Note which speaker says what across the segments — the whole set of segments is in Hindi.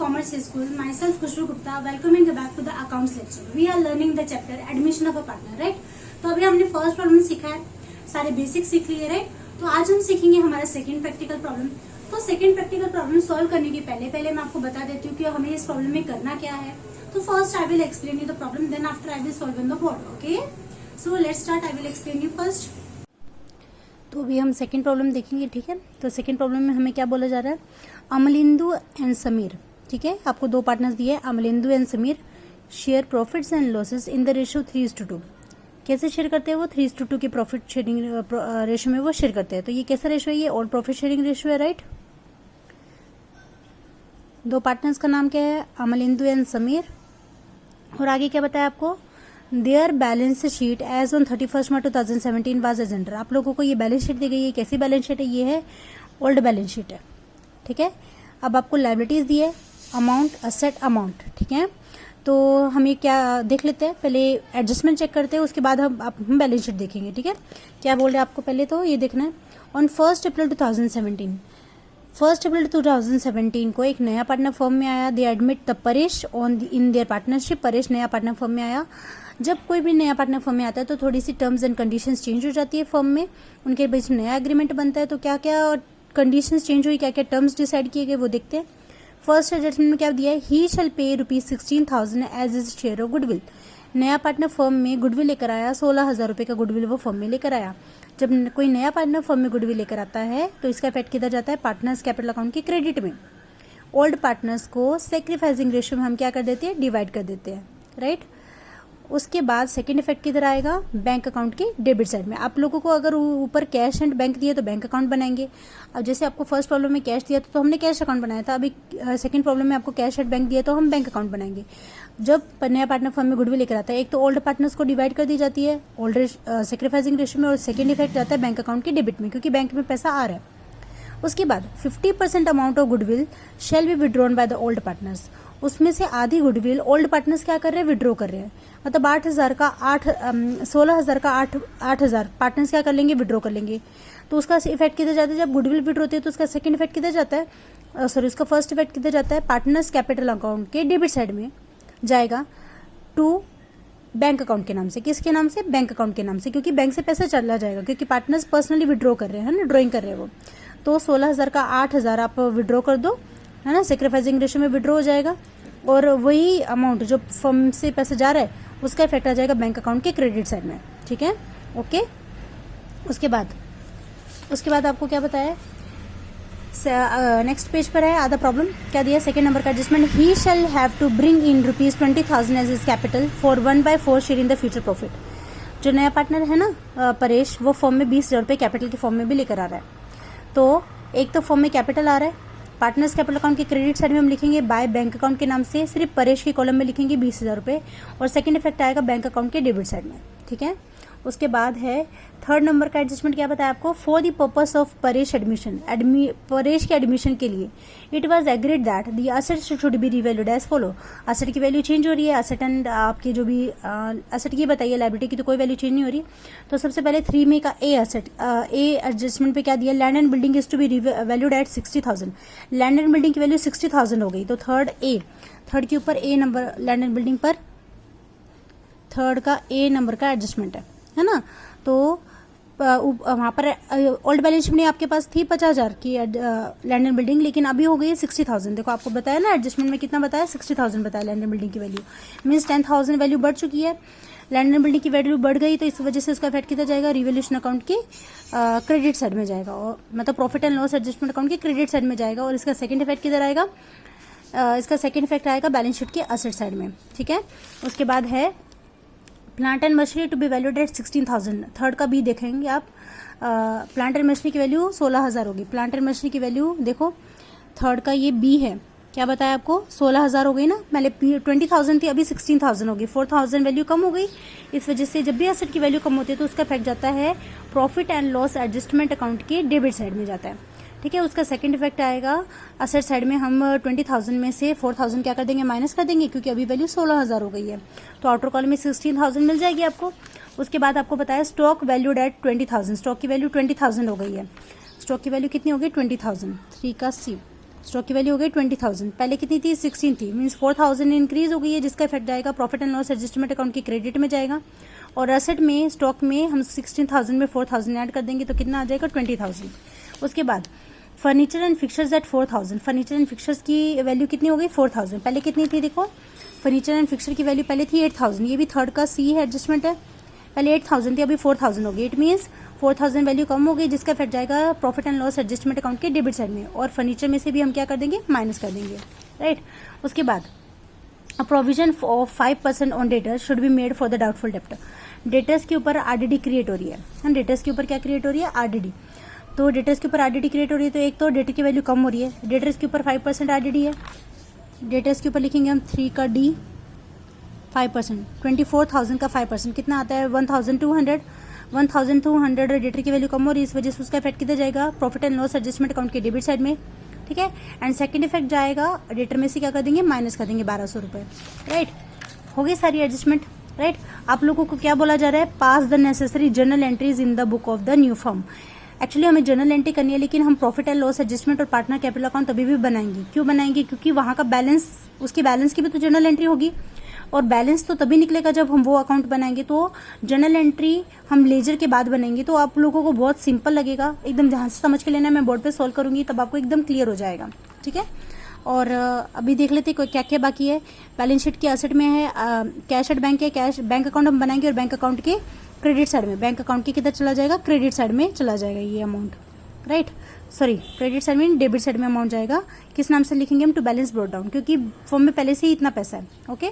Speaker 1: Commerce School. Myself Khushbu Gupta. Welcoming you back to the accounts lecture. We are learning the chapter admission of a partner, right? तो अभी हमने फर्स्ट प्रॉब्लम सीखा है, सारे बेसिक सीख लिए, राइट? तो आज हम सीखेंगे हमारा सेकंड प्रैक्टिकल प्रॉब्लम। तो सेकंड प्रैक्टिकल प्रॉब्लम सॉल्व करने के पहले मैं आपको बता देती हूँ कि हमें इस प्रॉब्लम में करना क्या है। तो first I will explain you the problem, then after I will solve in the board. Okay, so let's start. I will explain you first. तो अभी हम सेकंड प्रॉब्लम देखेंगे, ठीक है? तो सेकंड प्रॉब्लम में हमें क्या बोला जा रहा है, अमलिंदु एंड समीर, ठीक है? आपको दो पार्टनर्स दिए, Amalendu and Sameer share profits and losses in the ratio 3:2। कैसे शेयर करते हैं वो? 3:2 के प्रॉफिट शेयरिंग रेशियो में वो शेयर करते हैं। तो ये कैसा रेशियो है? ये ऑल प्रॉफिट शेयरिंग रेशियो है, राइट? दो पार्टनर्स का नाम क्या है? अमलिंदु एंड समीर। और आगे क्या बताया आपको? Their balance sheet as on 31 March 2017 was as under. आप लोगों को ये बैलेंस शीट दी गई है। कैसी बैलेंस शीट है? ये है ओल्ड बैलेंस शीट है, ठीक है? अब आपको लायबिलिटीज दी है, अमाउंट, असेट, अमाउंट, ठीक है? तो हम ये क्या देख लेते हैं, पहले एडजस्टमेंट चेक करते हैं, उसके बाद हम बैलेंस शीट देखेंगे, ठीक है? क्या बोल रहे हैं आपको? पहले तो ये देखना है, ऑन 1 अप्रैल 2017 को एक नया पार्टनर फर्म में आया। दे admit the Paresh in their partnership. Paresh नया पार्टनर फर्म में आया। जब कोई भी नया पार्टनर फर्म में आता है तो थोड़ी सी टर्म्स एंड कंडीशंस चेंज हो जाती है फर्म में, उनके बीच में नया एग्रीमेंट बनता है। तो क्या क्या कंडीशंस चेंज हुई, क्या क्या टर्म्स डिसाइड किए गए, वो देखते हैं। फर्स्ट एडजस्टमेंट में क्या दिया है? ही shall pay ₹16,000 as his share of goodwill. नया पार्टनर फर्म में गुडविल लेकर आया, 16,000 रुपए का गुडविल वो फर्म में लेकर आया। जब कोई नया पार्टनर फर्म में गुडविल लेकर आता है तो इसका इफेक्ट किधर जाता है? पार्टनर्स कैपिटल अकाउंट के क्रेडिट में। ओल्ड पार्टनर्स को सैक्रिफाइसिंग रेशियो में हम क्या कर देते हैं? डिवाइड कर देते हैं, राइट? उसके बाद सेकंड इफेक्ट किधर आएगा? बैंक अकाउंट के डेबिट साइड में। आप लोगों को अगर ऊपर कैश एंड बैंक दिए तो बैंक अकाउंट बनाएंगे। अब जैसे आपको फर्स्ट प्रॉब्लम में कैश दिया तो हमने कैश अकाउंट बनाया था। अभी सेकंड प्रॉब्लम में आपको कैश एंड बैंक दिया तो हम बैंक अकाउंट बनाएंगे। जब नया पार्टनर फर्म में गुडविल लेकर आता है, एक तो ओल्ड पार्टनर्स को डिवाइड कर दी जाती है ओल्ड सैक्रिफाइसिंग रेशियो में, और सेकंड इफेक्ट आता है बैंक अकाउंट के डेबिट में, क्योंकि बैंक में पैसा आ रहा है। उसके बाद 50% amount of goodwill shall be withdrawn by the old partners. उसमें से आधी गुडविल ओल्ड पार्टनर्स क्या कर रहे हैं? विड्रॉ कर रहे हैं। मतलब 16,000 का 8,000 पार्टनर्स क्या कर लेंगे? विड्रॉ कर लेंगे। तो उसका इफेक्ट किधर जाता है? जब गुडविल विड्रॉ होती है तो उसका सेकंड इफेक्ट किधर जाता है? उसका फर्स्ट इफेक्ट किधर जाता है? पार्टनर्स कैपिटल अकाउंट के डेबिट साइड में जाएगा टू बैंक अकाउंट के नाम से। किसके नाम से? बैंक अकाउंट के नाम से, क्योंकि बैंक से पैसा चला जाएगा, क्योंकि पार्टनर्स पर्सनली विड्रॉ कर रहे हैं ना, ड्रॉइंग कर रहे हैं वो। तो 16,000 का 8,000 आप विड्रॉ कर दो, है ना? सैक्रिफाइसिंग रेशियो में विड्रॉ हो जाएगा, और वही अमाउंट जो फर्म से पैसा जा रहा है उसका इफेक्ट आ जाएगा बैंक अकाउंट के क्रेडिट साइड में, ठीक है? ओके। उसके बाद आपको क्या बताया? नेक्स्ट पेज पर है आधा प्रॉब्लम। क्या दिया? सेकंड नंबर का adjustment, he shall have to bring in ₹20,000 as his capital for 1/4 share in the future profit. जो नया पार्टनर है ना परेश, वो फर्म में 20,000 रुपये कैपिटल के फॉर्म में भी लेकर आ रहा है। तो एक तो फॉर्म में कैपिटल आ रहा है, पार्टनर्स कैपिटल अकाउंट के क्रेडिट साइड में हम लिखेंगे बाय बैंक अकाउंट के नाम से, सिर्फ परेश के कॉलम में लिखेंगे 20,000 रुपये, और सेकंड इफेक्ट आएगा बैंक अकाउंट के डेबिट साइड में, ठीक है? उसके बाद है थर्ड नंबर का एडजस्टमेंट। क्या बताया आपको? For the purpose of Paresh admission, Paresh के एडमिशन के लिए it was agreed that the asset should be revalued as follow. Asset की वैल्यू चेंज हो रही है, असेट एंड आपके जो भी असेट की बताइए, लायबिलिटी की तो कोई वैल्यू चेंज नहीं हो रही। तो सबसे पहले 3 में का ए असेट, ए एडजस्टमेंट पे क्या दिया? Land and building is to be valued at 60,000। Land and building की वैल्यू 60,000 हो गई। तो थर्ड के ऊपर A number, land and building पर थर्ड का ए नंबर का एडजस्टमेंट है ना? तो वहां पर ओल्ड बैलेंस शीट में आपके पास थी 50,000 की लैंड एंड बिल्डिंग, लेकिन अभी हो गई है 60,000। देखो आपको बताया ना एडजस्टमेंट में कितना बताया? 60,000 बताया लैंड एंड बिल्डिंग की वैल्यू, मीन्स 10,000 वैल्यू बढ़ चुकी है। लैंड एंड बिल्डिंग की वैल्यू बढ़ गई तो इस वजह से उसका इफेक्ट किधर जाएगा? रिवैल्यूएशन अकाउंट के क्रेडिट साइड में जाएगा, और मतलब profit and loss adjustment account के क्रेडिट साइड में जाएगा। और इसका सेकंड इफेक्ट किधर आएगा? इसका सेकंड इफेक्ट आएगा बैलेंस शीट के असेट साइड में, ठीक है? उसके बाद है plant and machinery to be valued at 16,000। Third का बी देखेंगे आप, प्लांट एंड मशीनरी की वैल्यू 16,000 होगी। प्लांट एंड मशीनरी की वैल्यू देखो, थर्ड का ये बी है। क्या बताया आपको? 16,000 हो गई ना, पहले 20,000 थी, अभी 16,000 होगी, 4,000 वैल्यू कम हो गई। इस वजह से जब भी एसेट की वैल्यू कम होती है तो उसका इफेक्ट जाता है profit and loss adjustment account के डेबिट साइड में जाता है, ठीक है? उसका सेकंड इफेक्ट आएगा असेट साइड में, हम 20,000 में से 4,000 क्या कर देंगे? माइनस कर देंगे, क्योंकि अभी वैल्यू 16,000 हो गई है। तो आउटर कॉलम में 16,000 मिल जाएगी आपको। उसके बाद आपको बताया स्टॉक वैल्यूड एट 20,000, स्टॉक की वैल्यू 20,000 हो गई है। स्टॉक की वैल्यू कितनी हो गई? 20,000। 3 का सी, स्टॉक की वैल्यू हो गई 20,000, पहले कितनी थी 16 थी, मीन्स 4,000 इंक्रीज हो गई है, जिसका इफेक्ट जाएगा profit and loss adjustment account की क्रेडिट में जाएगा। और असेट में स्टॉक में हम 16,000 में 4,000 ऐड कर देंगे तो कितना आ जाएगा 20,000। उसके बाद furniture and fixtures at 4,000, furniture and fixtures की वैल्यू कितनी हो गई 4,000, पहले कितनी थी देखो, फर्नीचर एंड फिक्सर की वैल्यू पहले थी 8,000, ये भी थर्ड का सी है एडजस्टमेंट है, पहले 8,000 थी अभी 4,000 हो गई, इट मीन्स 4,000 वैल्यू कम हो गई, जिसका इफेक्ट जाएगा profit and loss adjustment account के डेबिट साइड में, और फर्नीचर में से भी हम क्या कर देंगे माइनस कर देंगे, राइट। उसके बाद a provision of 5% on debtors should be made for the doubtful debtor, debtors के ऊपर आरडीडी क्रिएट हो रही है, डेटर्स के ऊपर क्या क्रिएट हो रही है आरडीडी, तो डेटर्स के ऊपर आरडीडी क्रिएट हो रही है, तो एक तो डेटर की वैल्यू कम हो रही है, डेटर्स के ऊपर 5% आरडीडी है, डेटर्स के ऊपर लिखेंगे हम 3 का डी 5%, 24,000 का 5% कितना आता है 1,200, 1,200 डेटर की वैल्यू कम हो रही है, इस वजह से उसका इफेक्ट किधर जाएगा profit and loss adjustment account के डेबिट साइड में, ठीक है। एंड सेकंड इफेक्ट जाएगा डेटर में से क्या कर देंगे माइनस कर देंगे 1,200 रुपए, राइट। हो गई सारी एडजस्टमेंट, राइट। आप लोगों को क्या बोला जा रहा है, pass the necessary journal entries in the book of the new firm. Actually हमें जर्नल एंट्री करनी है, लेकिन हम प्रॉफिट एंड लॉस एडजस्टमेंट और पार्टनर कैपिटल अकाउंट तभी भी बनाएंगे, क्यों बनाएंगे, क्योंकि वहां का बैलेंस, उसकी बैलेंस की भी तो जर्नल एंट्री होगी, और बैलेंस तो तभी निकलेगा जब हम वो अकाउंट बनाएंगे, तो जर्नल एंट्री हम लेजर के बाद बनाएंगे, तो आप लोगों को बहुत सिंपल लगेगा, एकदम ध्यान से समझ के लेना, मैं बोर्ड पे सॉल्व करूंगी तब आपको एकदम क्लियर हो जाएगा, ठीक है। और अभी देख लेते हैं क्या क्या बाकी है। बैलेंस शीट के एसेट में है कैश एट बैंक है, कैश बैंक अकाउंट हम बनाएंगे, और बैंक अकाउंट के क्रेडिट साइड में, बैंक अकाउंट के किधर चला जाएगा क्रेडिट साइड में चला जाएगा ये amount, right, sorry credit side में डेबिट साइड में अमाउंट जाएगा, किस नाम से लिखेंगे हम, टू बैलेंस ब्रॉट डाउन, क्योंकि फॉर्म में पहले से ही इतना पैसा है, ओके।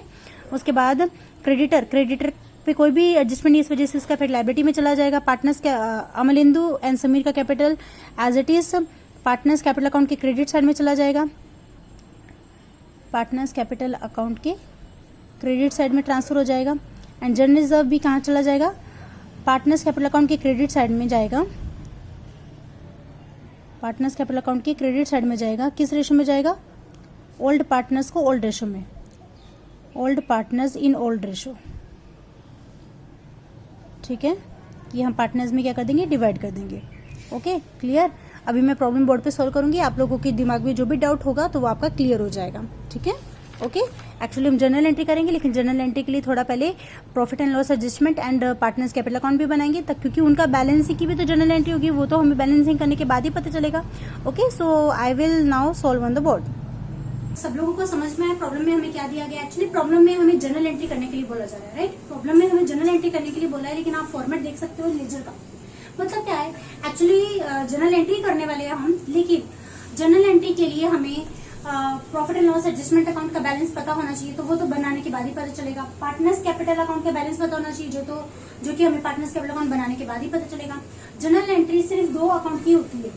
Speaker 1: उसके बाद क्रेडिटर पे कोई भी एडजस्टमेंट इस वजह से इसका फिर लाइबिलिटी में चला जाएगा। पार्टनर्स का अमलिंदु एंड समीर का capital as it is partners capital account के क्रेडिट साइड में चला जाएगा, पार्टनर्स कैपिटल अकाउंट के क्रेडिट साइड में ट्रांसफर हो जाएगा। एंड जनरल रिजर्व भी कहाँ चला जाएगा, पार्टनर्स कैपिटल अकाउंट के क्रेडिट साइड में जाएगा, पार्टनर्स कैपिटल अकाउंट के क्रेडिट साइड में जाएगा, किस रेशो में जाएगा, ओल्ड पार्टनर्स को ओल्ड रेशो में, old partners in old ratio, ठीक है। ये हम पार्टनर्स में क्या कर देंगे डिवाइड कर देंगे, ओके क्लियर। अभी मैं प्रॉब्लम बोर्ड पे सॉल्व करूंगी, आप लोगों के दिमाग में जो भी डाउट होगा तो वो आपका क्लियर हो जाएगा, ठीक है, ओके। एक्चुअली हम जर्नल एंट्री करेंगे, लेकिन जर्नल एंट्री के लिए थोड़ा पहले profit and loss adjustment and partners capital account भी बनाएंगे, तब क्योंकि उनका बैलेंसिंग की भी तो जर्नल एंट्री होगी, वो तो हमें बैलेंसिंग करने के बाद ही पता चलेगा, okay. So I will now solve on the board. सब लोगों को समझ में आया प्रॉब्लम में हमें क्या दिया गया। एक्चुअली प्रॉब्लम में हमें जर्नल एंट्री करने के लिए बोला जा रहा है, राइट। प्रॉब्लम में हमें जर्नल एंट्री करने के लिए बोला है, लेकिन आप फॉर्मेट देख सकते हो लेजर का, मतलब क्या है, एक्चुअली जर्नल एंट्री करने वाले हैं हम, लेकिन जर्नल एंट्री के लिए हमें profit and loss adjustment account का बैलेंस पता होना चाहिए, तो वो तो बनाने के बाद ही पता चलेगा। पार्टनर्स कैपिटल अकाउंट का बैलेंस पता होना चाहिए, जो कि हमें पार्टनर्स कैपिटल अकाउंट बनाने के बाद ही पता चलेगा। जर्नल एंट्री सिर्फ 2 अकाउंट की होती है,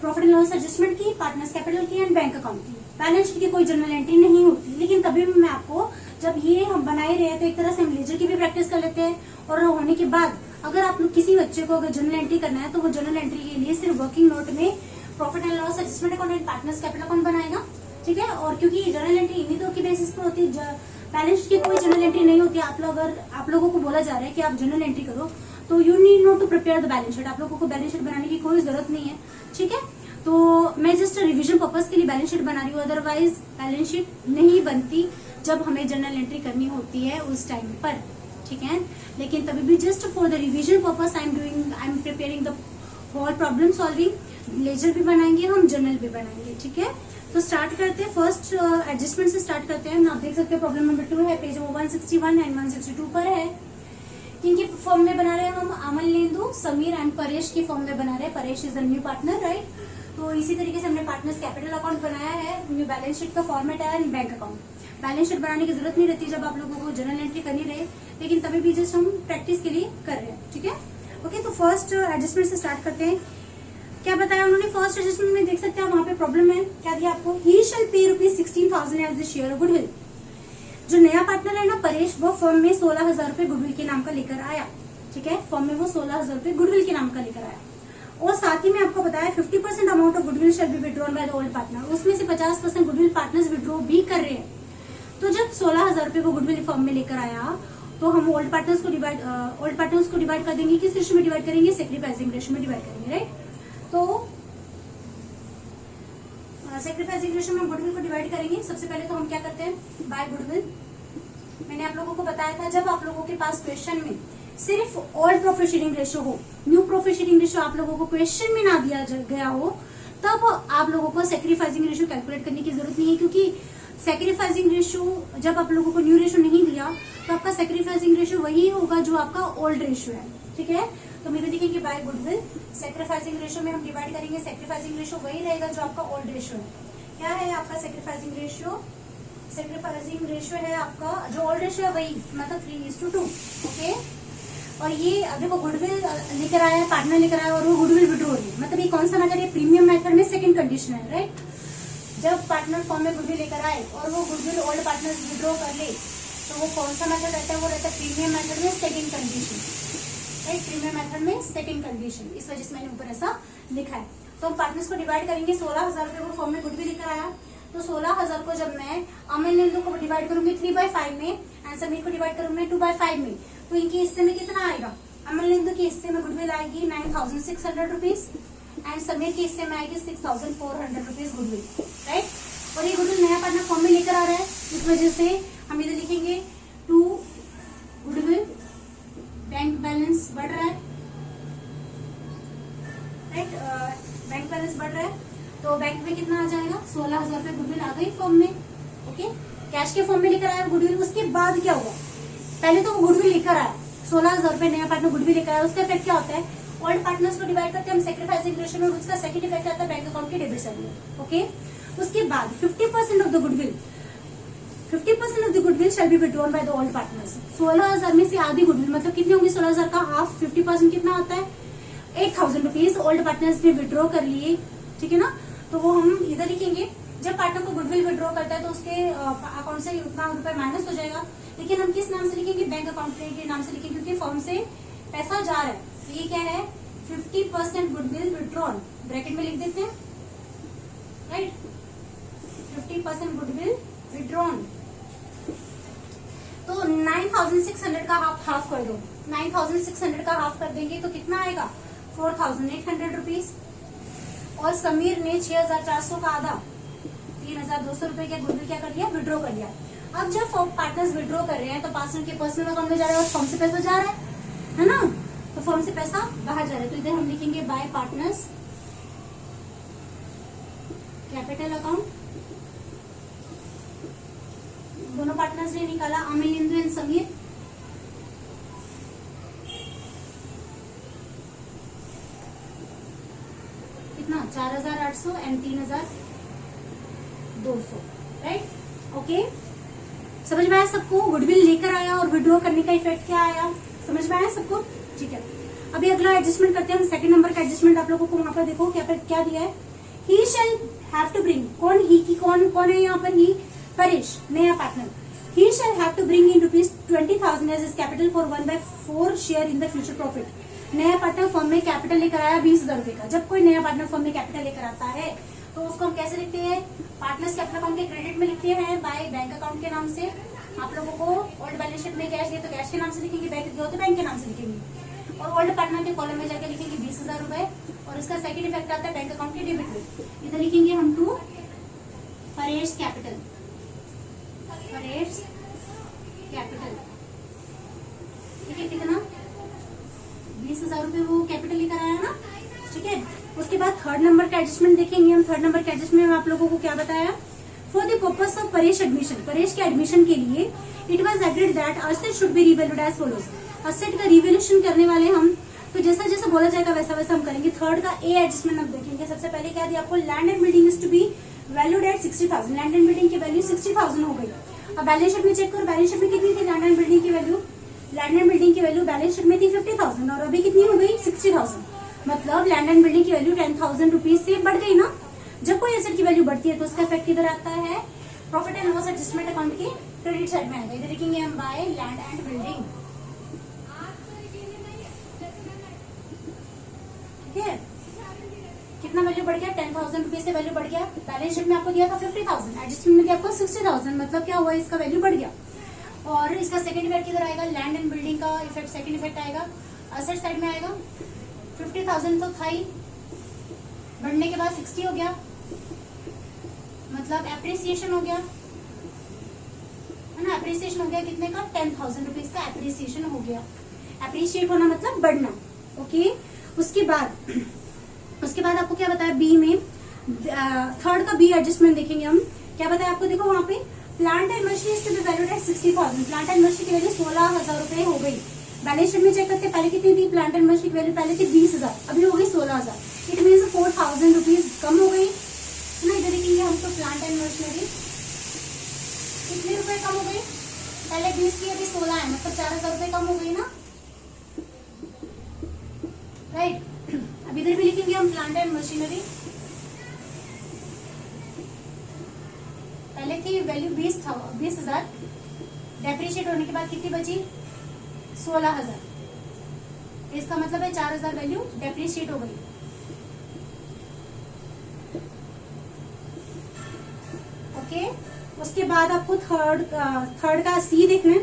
Speaker 1: प्रॉफिट एंड लॉस एडजस्टमेंट की, पार्टनर्स कैपिटल की एंड बैंक अकाउंट की। बैलेंस शीट की कोई जर्नल एंट्री नहीं होती, लेकिन तभी मैं आपको, जब ये हम बनाए रहे हैं तो एक तरह से हम लेजर की भी प्रैक्टिस कर लेते हैं, और होने के बाद अगर आप लोग किसी बच्चे को अगर जर्नल एंट्री करना है तो वो जर्नल एंट्री के लिए सिर्फ वर्किंग नोट में profit and loss adjustment account and partners capital account बनाएगा, ठीक है। और क्योंकि जर्नल एंट्री इन्हीं दो की बेसिस पर होती है, बैलेंस शीट की कोई जर्नल एंट्री नहीं होती। आप लोगों को बोला जा रहा है कि आप जर्नल एंट्री करो, तो you need not to prepare the balance sheet, आप लोगों को बैलेंस शीट बनाने की कोई जरूरत नहीं है, ठीक है। तो मैं जस्ट रिवीजन पर्पज के लिए बैलेंस शीट बना रही हूँ, अदरवाइज बैलेंस शीट नहीं बनती जब हमें जर्नल एंट्री करनी होती है उस टाइम पर, ठीक है। लेकिन तभी भी just for the revision purpose I am preparing the whole problem solving. Ledger भी बनाएंगे हम, जर्नल भी बनाएंगे, ठीक है। तो स्टार्ट करते हैं, फर्स्ट एडजस्टमेंट से स्टार्ट करते हैं। आप देख सकते हैं प्रॉब्लम नंबर 2 है, पेज 161 एंड 162 पर है। किनकी फॉर्म में बना रहे हैं हम, अमलिंदु, समीर एंड परेश की फॉर्म में बना रहे हैं। Paresh is the new partner, right. तो इसी तरीके से हमने पार्टनर्स कैपिटल अकाउंट बनाया है, न्यू बैलेंस शीट का फॉर्मेट है and bank account. Balance sheet बनाने की जरूरत नहीं रहती जब आप लोगों को जर्नल एंट्री करनी रहे, लेकिन तभी भी जस्ट हम प्रैक्टिस के लिए कर रहे हैं, ठीक है। ओके, तो फर्स्ट एडजस्टमेंट से स्टार्ट करते हैं। क्या बताया उन्होंने फर्स्ट एडजस्टमेंट में, देख सकते हैं वहां पे प्रॉब्लम है, क्या दिया आपको, ही shall pay ₹16,000 as the share of goodwill. जो नया पार्टनर है ना परेश, वो फर्म में 16,000 रुपए गुडविल के नाम का लेकर आया, ठीक है। फर्म में वो 16,000 रुपए गुडविल के नाम का लेकर आया, और साथ ही में आपको बताया 50% amount of goodwill shall be withdrawn by the old partner. उसमें से 50% गुडविल पार्टनर्स विड्रॉ भी कर रहे हैं। तो जब 16,000 रुपए वो गुडविल फर्म में लेकर आया, तो हम ओल्ड पार्टनर्स को डिवाइड कर देंगे, किस रेशो में डिवाइड करेंगे, सेक्रीफाइसिंग रेशो में डिवाइड करेंगे, राइट। तो सेक्रीफाइसिंग रेशियो में हम गुडविल को डिवाइड करेंगे। सबसे पहले तो हम क्या करते हैं, बाय गुडविल। मैंने आप लोगों को बताया था, जब आप लोगों के पास क्वेश्चन में सिर्फ ओल्ड प्रॉफिट शेयरिंग रेशियो हो, न्यू प्रॉफिट शेयरिंग रेशियो आप लोगों को क्वेश्चन में ना दिया गया हो, तब आप लोगों को सेक्रीफाइसिंग रेशियो कैलकुलेट करने की जरूरत नहीं है, क्योंकि सेक्रीफाइसिंग रेशियो जब आप लोगों को न्यू रेशियो नहीं दिया तो आपका सेक्रीफाइसिंग रेशियो वही होगा जो आपका ओल्ड रेशियो है। ठीक है, तो मेरे देखेंगे बाय गुडविल सेक्रीफाइसिंग रेशियो में हम डिवाइड करेंगे। सेक्रीफाइसिंग रेशियो वही रहेगा जो आपका ओल्ड रेशियो है। क्या है आपका सेक्रीफाइसिंग रेशियो? सेक्रीफाइसिंग रेशियो है आपका जो ओल्ड रेशियो है वही, मतलब 3:2। ओके, और ये अब देखो गुडविल लेकर आया है, पार्टनर लेकर आया और वो गुडविल विड्रॉ हो रही है, मतलब ये कौन सा मेथड है? प्रीमियम मेथड में सेकंड कंडीशन है, राइट। जब पार्टनर फॉर्म में गुडविल लेकर आए और वो गुडविल ओल्ड पार्टनर विड्रॉ कर ले, तो वो कौन सा मेथड रहता है? वो रहता है प्रीमियम मेथड में second condition, right. Premium method में सेकंड कंडीशन, इस वजह से मैंने ऊपर ऐसा लिखा है। तो हम पार्टनर्स को डिवाइड करेंगे। 16,000 रुपए वो फॉर्म में गुडविल लेकर आया, तो 16,000 को जब मैं अमन नंदू को डिवाइड करूंगी 3/5 में एंड समीर को डिवाइड करूंगी 2/5 में, तो इनके हिस्से में कितना आएगा? अमन नंदू के हिस्से में गुडविल आएगी 9,600 रुपीज एंड समीर के हिस्से में आएगी 6,400 रुपीज गुडविल, राइट। और ये गुडविल नया पार्टनर फॉर्म में लेकर आ रहा है, इस वजह से हम इधर लिखेंगे टू गुडविल बैंक बैलेंस बढ़ रहा है, राइट। बैंक बैलेंस बढ़ रहा है, तो बैंक में कितना आ जाएगा? 16,000 रुपए गुडविल आ गई फॉर्म में। ओके, कैश के फॉर्म में लेकर आया गुडविल। उसके बाद क्या होगा? पहले तो वो गुडविल लेकर आया 16,000 रुपए, नया पार्टनर गुडविल लेकर आया, उसका इफेक्ट क्या होता है? ओल्ड पार्टनर्स को डिवाइड करते हैं हम सेक्रीफाइसिंग रेशियो में, उसका सेकंड इफेक्ट आता है बैंक अकाउंट के डेबिट साइड में। ओके, उसके बाद 50% of the goodwill, 50% of the goodwill shall be withdrawn by the old partners. 16,000 में से आधी गुडविल, मतलब कितनी होंगी? 16,000 का हाफ 50% कितना होता है? 8,000 रुपीज ओल्ड पार्टनर्स ने विड्रॉ कर लिए, ठीक है ना। तो वो हम इधर लिखेंगे। जब पार्टनर को गुडविल विड्रॉ करता है तो उसके अकाउंट से उतना रुपए माइनस हो जाएगा, लेकिन हम किस नाम से लिखेंगे? बैंक अकाउंट के नाम से लिखेंगे, क्योंकि फॉर्म से पैसा जा रहा है। तो ये क्या है? 50% गुडविल विड्रॉन, ब्रैकेट में लिख देते हैं, राइट। 50% गुडविल विड्रॉन, तो 9,600 का हाफ कर दो। 9,600 का हाफ कर देंगे तो कितना आएगा? 4,800 रुपीज। और समीर ने 6,400 का आधा, 3,200 रुपए का गुडविल क्या कर लिया? विड्रॉ कर लिया। अब जब पार्टनर्स विड्रॉ कर रहे हैं तो पार्टनर के पर्सनल अकाउंट में जा रहा है और फॉर्म से पैसा जा रहा है ना, तो फॉर्म से पैसा बाहर जा रहा है, तो इधर हम लिखेंगे बाय पार्टनर्स कैपिटल अकाउंट। दोनों पार्टनर्स ने निकाला, अमिल, इंदु एंड समीर। कितना? 4,800 एंड 3,200, राइट। ओके, समझ में आया सबको? गुडविल लेकर आया और विड्रॉ करने का इफेक्ट क्या आया, समझ में आया सबको? ठीक है, अभी अगला एडजस्टमेंट करते हैं हम। सेकंड नंबर का एडजस्टमेंट आप लोगों को वहां पर देखो क्या दिया है। ही शैल हैव टू ब्रिंग, कौन ही की कौन है यहाँ पर? ही, परेश, नया partner. He shall have to bring in ₹20,000 as capital for 1/4 share in the future profit. नया पार्टनर फॉर्म में कैपिटल लेकर आया 20,000 रुपए का। जब कोई नया पार्टनर फॉर्म में कैपिटल लेकर आता है तो उसको हम कैसे लिखते हैं? पार्टनर्स कैपिटल अकाउंट के क्रेडिट में लिखते हैं बाय बैंक अकाउंट के नाम से। आप लोगों को ओल्ड बैलेंस शीट में कैश दिया तो कैश के नाम से लिखेंगे, बैंक दिया तो बैंक के नाम से लिखेंगे, और ओल्ड पार्टनर के कॉलम में जाकर लिखेंगे 20,000 रुपए, और इसका सेकंड इफेक्ट आता है बैंक अकाउंट के डेबिट में। इधर लिखेंगे हम to Paresh capital, Paresh capital, ठीक है। कितना? 20,000 रुपए वो कैपिटल लेकर आया ना, ठीक है। उसके बाद थर्ड नंबर का एडजस्टमेंट देखेंगे हम। थर्ड नंबर के एडजस्टमेंट में आप लोगों को क्या बताया? For the purpose of Paresh admission, Paresh के एडमिशन के लिए it was agreed that asset should be revalued as follows. Asset का रिवैल्यूएशन करने वाले हम, तो जैसा जैसा बोला जाएगा वैसा वैसा हम करेंगे। थर्ड का ए एडजस्टमेंट हम देखेंगे। सबसे पहले क्या दिया आपको? Land and building is to be valued at 60,000। Land and building की वैल्यू 60,000 हो गई। अब बैलेंस शीट में चेक करो, बैलेंस शीट में कितनी थी लैंड एंड बिल्डिंग की वैल्यू? लैंड एंड बिल्डिंग की वैल्यू बैलेंस शीट में थी 50,000 और अभी कितनी हो गई? 60,000। मतलब लैंड एंड बिल्डिंग की वैल्यू 10,000 रुपीज से बढ़ गई ना। जब कोई एसेट की वैल्यू बढ़ती है तो उसका इफेक्ट किधर आता है? Profit and loss adjustment account के क्रेडिट साइड में आएगा। इधर लिखेंगे हम बाय लैंड एंड बिल्डिंग, ठीक है। कितना वैल्यू बढ़ गया? 10,000 रुपीज से वैल्यू बढ़ गया। बैलेंस शीट में आपको दिया था 50,000, एडजस्टमेंट में दिया आपको 60,000, मतलब क्या हुआ? इसका वैल्यू बढ़ गया। और इसका सेकंड इफेक्ट किधर आएगा? लैंड एंड बिल्डिंग का इफेक्ट सेकंड इफेक्ट आएगा असेट साइड में आएगा। 50,000 तो था ही, बढ़ने के बाद 60 हो गया, मतलब एप्रिसिएशन हो गया है ना, एप्रिसिएशन हो गया कितने का, 10,000 रुपीज का एप्रिसिएशन हो गया। एप्रिशिएट होना मतलब बढ़ना। ओके, उसके बाद आपको क्या बताया बी में, थर्ड का बी एडजस्टमेंट देखेंगे हम। क्या बताया आपको, देखो वहां पे प्लांट एंड मशीन के value at 60,000, plant and machine की वैल्यू 16,000 रुपए हो गई। बैलेंस शीट में चेक करते पहले कितनी थी, प्लांट एंड मशीन की वैल्यू पहले थी 20,000, अभी हो गई 16,000। इट मीन 4,000 रुपीज कम हो गई है ना। इधर देखेंगे हम तो प्लांट एंड मशीनरी कितने रुपए कम हो गई, पहले 20 थी अभी 16 है, मतलब 4,000 रुपए कम हो गई ना, राइट। अब इधर भी लिखेंगे हम प्लांट एंड मशीनरी, पहले थी वैल्यू 20,000, डेप्रिशिएट होने के बाद कितनी बची, 16,000। इसका मतलब है 4,000 वैल्यू डेप्रिशिएट हो गई। ओके, उसके बाद आपको थर्ड का सी देखना है।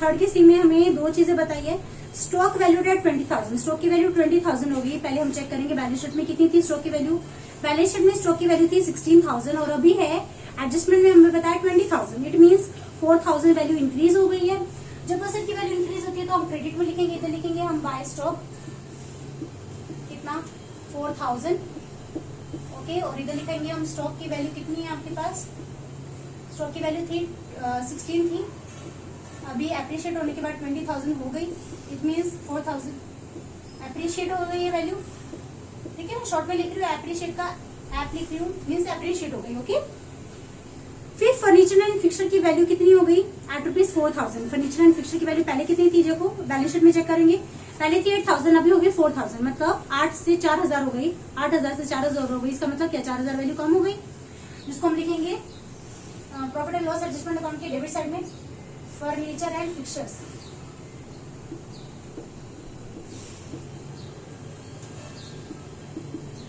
Speaker 1: थर्ड के सी में हमें दो चीजें बताई है। स्टॉक वैल्यू एट 20,000, स्टॉक की वैल्यू 20,000 होगी। पहले हम चेक करेंगे बैलेंस शीट में कितनी थी स्टॉक की वैल्यू। बैलेंस शीट में स्टॉक की वैल्यू थी 16,000 और अभी है एडजस्टमेंट में हमें बताया 20,000। इट मीन्स 4,000 वैल्यू इंक्रीज हो गई है। जब असेट की वैल्यू इंक्रीज होती है तो हम क्रेडिट में लिखेंगे, इधर लिखेंगे हम बाय स्टॉक कितना 4,000। ओके, और इधर लिखेंगे हम स्टॉक की वैल्यू कितनी है आपके पास, स्टॉक की वैल्यू थी 16 थी, अभी एप्रिशिएट होने के बाद 20,000 हो गई। इट मीन्स 4,000 एप्रिशिएट हो गई है वैल्यू। ठीक है, शॉर्ट में लिख रही हूँ एप्रिशिएट का ऐप लिख रही हूँ, मीन्स एप्रिशिएट हो गई। ओके, फिर फर्नीचर एंड फिक्सर की वैल्यू कितनी हो गई at rupees 4,000। Furniture and fixture की वैल्यू पहले कितनी थी, देखो बैलेंस शीट में चेक करेंगे, पहले थी 8,000 अभी हो गई 4,000, मतलब 8 से 4,000 हो गई, 8,000 से 4,000 हो गई। इसका मतलब क्या, 4,000 वैल्यू कम हो गई, जिसको हम लिखेंगे profit and loss adjustment account के डेबिट साइड में फर्नीचर एंड फिक्सर्स।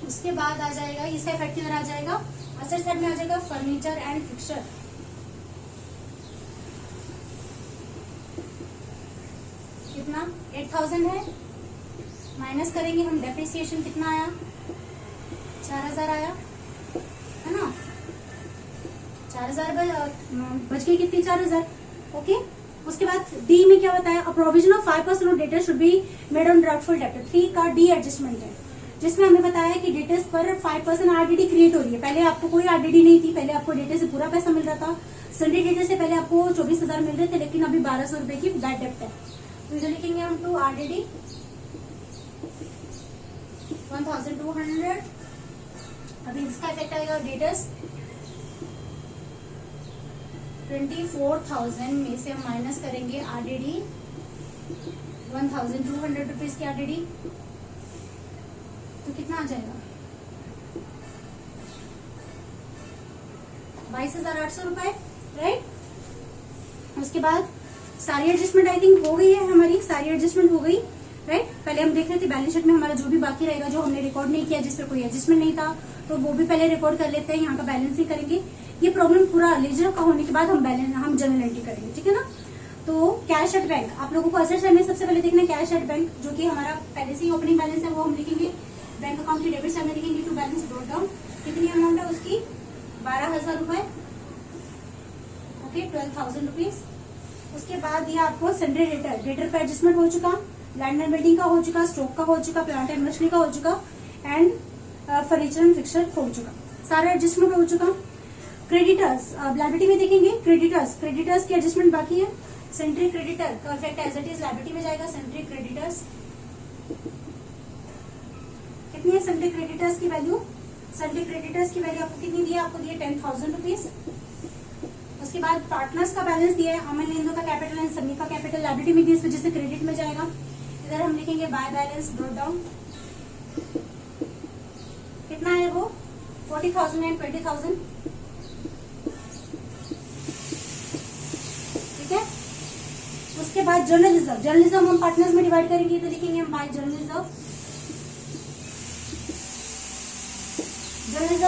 Speaker 1: उसके बाद आ जाएगा, इसका इफेक्ट किधर आ जाएगा, असेट साइड में आ जाएगा फर्नीचर एंड फिक्सर। कितना 8,000 है, माइनस करेंगे हम डेप्रिसिएशन कितना आया, 4,000 आया है ना, 4,000 बच गई कितनी, 4,000। ओके, उसके बाद डी में क्या बताया, a provision of 5% of debtor should be made on doubtful debtor. 3 का डी एडजस्टमेंट है, जिसमें हमें बताया कि डेटर्स पर 5% आरडीडी क्रिएट हो रही है। पहले आपको कोई आरडीडी नहीं थी, पहले आपको डेटर से पूरा पैसा मिल रहा था। संडे डेटर से पहले आपको 24,000 मिल रहे थे, लेकिन अभी 1,200 रुपए की बैड डेप्ट है। तो इधर लिखेंगे हम टू आरडीडी 1,200। अभी इसका इफेक्ट आएगा डेटर्स 24,000 में से हम माइनस करेंगे आरडीडी 1,200 रुपीज की आरडीडी, तो कितना आ जाएगा 22,800 रुपए, राइट। उसके बाद सारी एडजस्टमेंट आई थिंक हो गई है हमारी, सारी एडजस्टमेंट हो गई, राइट। पहले हम देख रहे थे बैलेंस शीट में हमारा जो भी बाकी रहेगा, जो हमने रिकॉर्ड नहीं किया, जिस पर कोई एडजस्टमेंट नहीं था, तो वो भी पहले रिकॉर्ड कर लेते हैं, यहाँ का बैलेंस ही करेंगे। ये प्रॉब्लम पूरा लेजर का होने के बाद हम जनरल एंट्री करेंगे, ठीक है ना। तो कैश एट बैंक, आप लोगों को असेट साइड में सबसे पहले देखना है कैश एट बैंक, जो कि हमारा पहले से ही ओपनिंग बैलेंस है, वो हम लिखेंगे बैंक अकाउंट की डेबिट साइड में लिखेंगे टू बैलेंस ब्रॉट डाउन। कितनी अमाउंट है उसकी, 12,000 रुपए। Okay, 12,000 rupees. उसके बाद दिया आपको सन्डे डेटर, डेटर पे एडजस्टमेंट हो चुका, लैंड एंड बिल्डिंग का हो चुका, स्टॉक का हो चुका, प्लांट एंड मशीनरी का हो चुका, एंड फर्नीचर एंड फिक्सर हो चुका, सारा एडजस्टमेंट हो चुका। क्रेडिटर्स, लायबिलिटी में देखेंगे क्रेडिटर्स की एडजस्टमेंट बाकी है। सेंट्री क्रेडिटर का effect as it is liability में जाएगा। सेंट्री क्रेडिटर्स कितनी है, सेंट्री क्रेडिटर्स की वैल्यू, सेंट्री क्रेडिटर्स की वैल्यू आपको कितनी दी है, आपको दी है 10,000 रुपीज। उसके बाद पार्टनर्स का बैलेंस दिया है, अमन लिंदो का कैपिटल एंड समी का कैपिटल लायबिलिटी में दी, इस वजह से क्रेडिट में जाएगा। इधर हम लिखेंगे बाय बैलेंस ब्रॉट डाउन, कितना है वो 40,000 एंड 20,000, ठीक है। उसके बाद जर्नल रिजर्व हम पार्टनर्स में डिवाइड करेंगे, तो लिखेंगे हम बाय जर्नल रिजर्व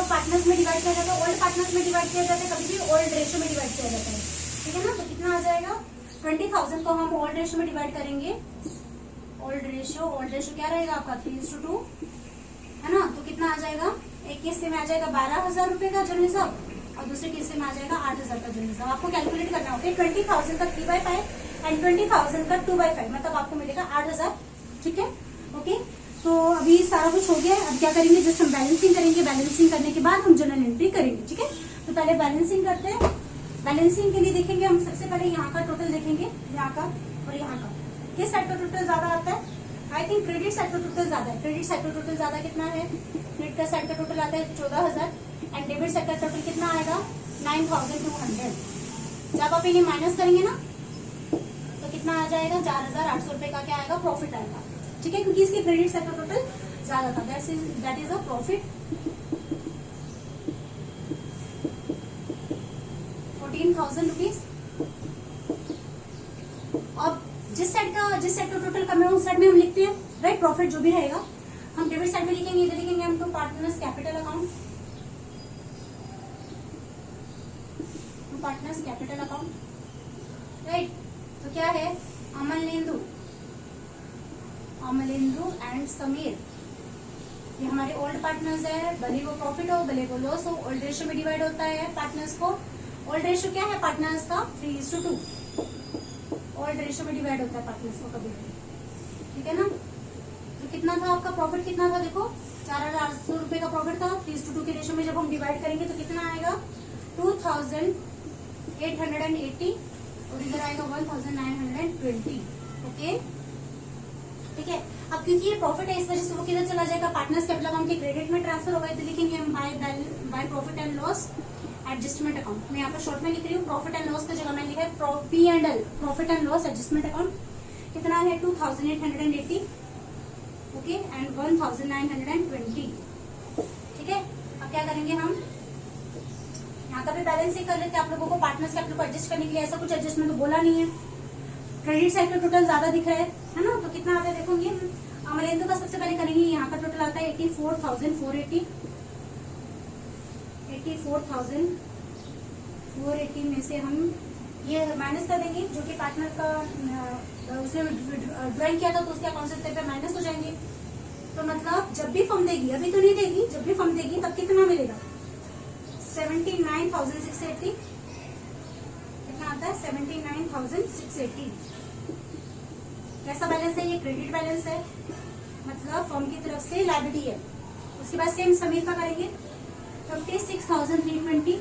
Speaker 1: पार्टनर्स में डिवाइड किया जाता है, ओल्ड पार्टनर्स में डिवाइड किया जाता है, कभी भी ओल्ड रेशो में डिवाइड किया जाता है, ठीक है ना। तो कितना आ जाएगा 20,000 को हम ओल्ड रेशो में डिवाइड करेंगे। ओल्ड रेशो क्या रहेगा आपका 3:2 है ना। तो कितना आ जाएगा, एक हिस्से में आ जाएगा 12,000 रुपए का जर्नल रिजर्व, और दूसरे के हिस्से में आ जाएगा 8,000 का जनरल रिजर्व। आपको कैलकुलेट करना होगा 20,000 का 3/5 एंड 20,000 का 2/5, मतलब आपको मिलेगा 8,000। ठीक है, ओके। तो अभी सारा कुछ हो गया है। अब क्या करेंगे, जस्ट हम बैलेंसिंग करेंगे। बैलेंसिंग करने के बाद हम जर्नल एंट्री करेंगे। ठीक है, तो पहले बैलेंसिंग करते हैं। बैलेंसिंग के लिए देखेंगे हम सबसे पहले यहाँ का टोटल देखेंगे, यहाँ का और यहाँ का। किस साइड का टोटल ज्यादा आता है? आई थिंक क्रेडिट साइड का टोटल ज्यादा है। क्रेडिट साइड का टोटल ज्यादा कितना है? क्रेडिट का साइड का टोटल आता है 14,000 एंड डेबिट साइड का टोटल कितना आएगा? 9,200। जब आप इन्हें माइनस करेंगे ना तो कितना आ जाएगा? 4,800 रुपए का क्या आएगा? प्रॉफिट आएगा। ठीक है, क्योंकि इसके क्रेडिट साइड का टोटल ज्यादा था। That is a profit 14,000 rupees. अब जिस साइड का टोटल कम है उस साइड में हम लिखते हैं, राइट। प्रॉफिट जो भी रहेगा हम डेबिट साइड में लिखेंगे। इधर लिखेंगे हम तो partners capital account, partners capital account, right. तो क्या है? अमलेंदु एंड समीर, ये हमारे ओल्ड पार्टनर्स है। भले वो प्रॉफिट हो भले वो लॉस हो, ओल्ड रेशियो में डिवाइड होता है पार्टनर्स को। ओल्ड रेशियो क्या है पार्टनर्स का? 3:2। ओल्ड रेशियो में डिवाइड होता है पार्टनर्स को कभी भी। ठीक है ना। तो कितना था आपका प्रॉफिट? कितना था देखो, 4,800 रुपए का प्रॉफिट था। 3:2 के रेशियो में जब हम डिवाइड करेंगे तो कितना आएगा? 2,880 और इधर आएगा 1,920। ओके, ठीक है। अब क्योंकि ये प्रॉफिट है इस वजह से वो किधर चला जाएगा? पार्टनर्स कैपिटल अकाउंट के क्रेडिट में ट्रांसफर होगा। तो लिखेंगे हम by profit and loss adjustment account. मैं यहाँ पर शॉर्ट में लिख रही हूँ। प्रॉफिट एंड लॉस की जगह मैंने लिखा है P&L, profit and loss adjustment account. कितना है? 2,880 ओके एंड 1,920। ठीक है, अब क्या करेंगे हम यहाँ का भी बैलेंस ही कर लेते हैं। आप लोगों को पार्टनर्स कैपिटल को एडजस्ट करने के लिए ऐसा कुछ एडजस्टमेंट तो बोला नहीं है। क्रेडिट साइड का टोटल ज्यादा दिख रहा है ना। तो कितना आता है देखोगे, अमलेंदु का सबसे पहले करेंगे। यहाँ का टोटल आता है 84,480। 84,480 में से हम ये माइनस कर देंगे, जो कि पार्टनर का उसने ड्राइंग किया था तो उसके अकाउंट से पे माइनस हो जाएंगे। तो मतलब जब भी फर्म देगी, अभी तो नहीं देगी, जब भी फर्म देगी तब कितना मिलेगा? 79,680। कितना आता है? 79,680। कैसा बैलेंस है? ये क्रेडिट बैलेंस है, मतलब फर्म की तरफ से लायबिलिटी है। उसके बाद सेम समीर का करेंगे 56,320।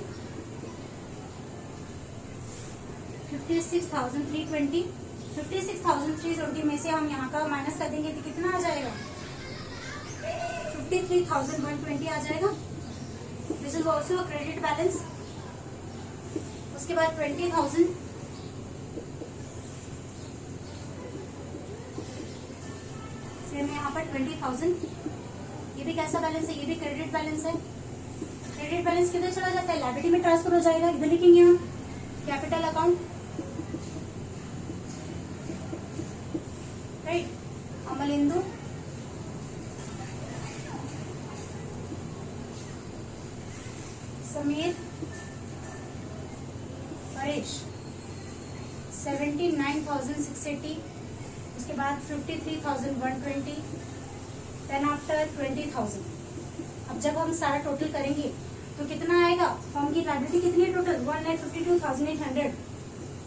Speaker 1: 56,320 में से हम यहाँ का माइनस कर देंगे तो कितना आ जाएगा? 53,120 आ जाएगा। This is also a credit balance. उसके बाद 20,000 सेम यहाँ पर 20,000। ये भी कैसा बैलेंस है? ये भी क्रेडिट बैलेंस है। क्रेडिट बैलेंस किधर चला जाता है? लायबिलिटी में ट्रांसफर हो जाएगा। इधर लिखेंगे हम capital account, right. Amalendu Sameer Paresh 79,680। उसके बाद 53,120 देन आफ्टर 20,000। अब जब हम सारा टोटल करेंगे तो कितना आएगा? फर्म की लायबिलिटी कितनी है टोटल? 1,52,800।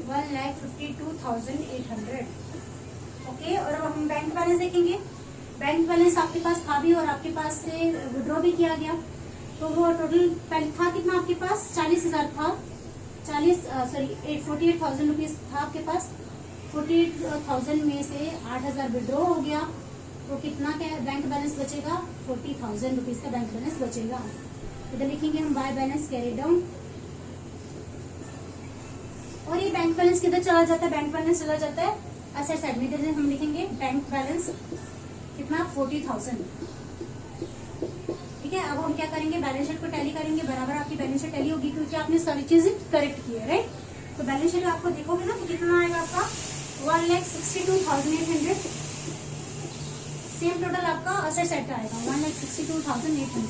Speaker 1: 1,52,800 ओके। और अब हम बैंक बैलेंस देखेंगे। बैंक बैलेंस आपके पास था भी और आपके पास से विड्रॉ भी किया गया। तो वो टोटल पहले था कितना आपके पास? 40,000 था। 48,000 रुपीज था आपके पास। 48,000 में से 8,000 विड्रॉ हो गया तो कितना क्या बैंक बैलेंस बचेगा? 40,000 रुपीज का बैंक बैलेंस बचेगा। इधर लिखेंगे हम बाय बैलेंस कैरी डाउन। और ये बैंक बैलेंस किधर चला जाता है? बैंक बैलेंस चला जाता है असेट साइड में। इधर हम लिखेंगे बैंक बैलेंस कितना? 40,000। ठीक है, अब हम क्या करेंगे? बैलेंस शीट को टैली करेंगे। बराबर आपकी बैलेंस शीट टैली होगी क्योंकि आपने सारी चीजें करेक्ट की है, राइट। तो बैलेंस शीट आपको देखोगे ना तो कितना आएगा आपका? 1,62,800। सेम टोटल आपका असेट साइड का आएगा 1,62,800।